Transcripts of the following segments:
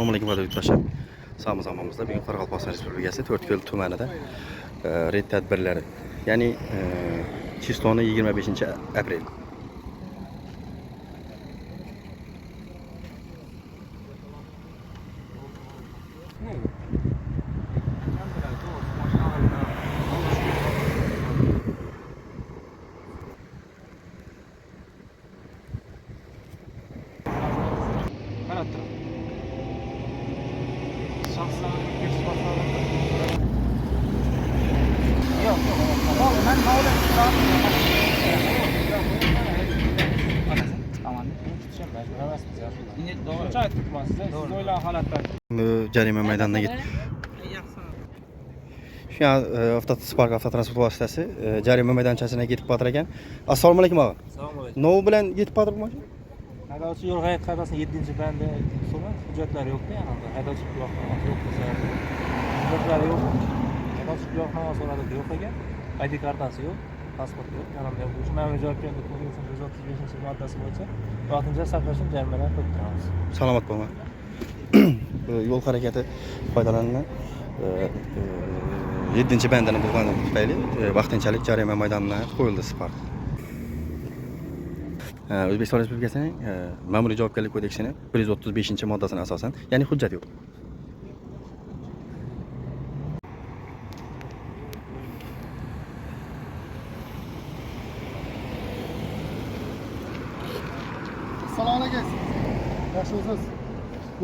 Assalomu alaykum aziz yurtdoshlar. Sağ zamanımızda bugün Qoraqalpog'iston Respublikasi To'rtko'l tumanida red tadbirlari, ya'ni Chistoni 25-aprel. Jarima maydonuna gitdik. Şu an Avtospark avtotransport vositasi jarima maydonchasiga yetib borar ekan. Assalomu alaykum og'a. Assalomu alaykum. Nov bilan yetib bordi bu mashina? Haydovchi yo'l hayoq qoidasining 7-bandi hisoblanadi. Hujjatlari yo'qda yanında. Haydovchi guvohnomasi yo'q desa. Hujjatlari yo'q. Haydovchi guvohnomasi so'radi, yo'q ekan. ID kartasi yo'q, pasport yo'q. Yanında bu uchun ma'muriy javobgarlik kodeksining 135-moddasi bo'yicha vaqtincha saqlash uchun jarimalar qo'yib turamiz. Salomat bo'lma. Yo'l harakati qoidalarining 7-bandini bo'lgani tufayli vaqtinchalik jarima maydoniga qo'yildi Spark. O'zbekiston Respublikasining ma'muriy javobgarlik kodeksining 135-moddasiga asosan, ya'ni hujjat yo'q. Assalomu alaykum. Yaxshimisiz?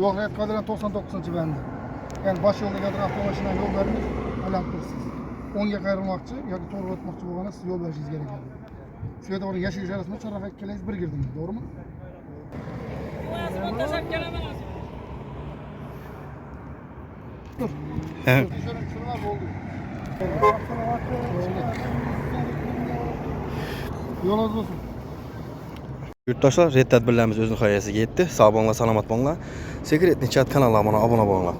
Yo'l hayoq qoidalarining 99-bandi. Yani baş yo'lda avtomashina yo'l bermay alam turibsiz. 10ga qayrilmoqchi yoki to'g'ri o'tmoqchi bo'lganda siz yo'l berishingiz kerak edi. Svetoforning yashil isharasini chorrahaga kelaysiz, bir girdingiz, to'g'rimi? Dur. Şuna oldu. Yolunuz olsun. Yurtdoshlar, red tadbirlarimiz o'z nihoyasiga yetdi. Sog' bo'linglar, salomat bo'linglar. Sekretniy chat kanalimizga obuna bo'linglar.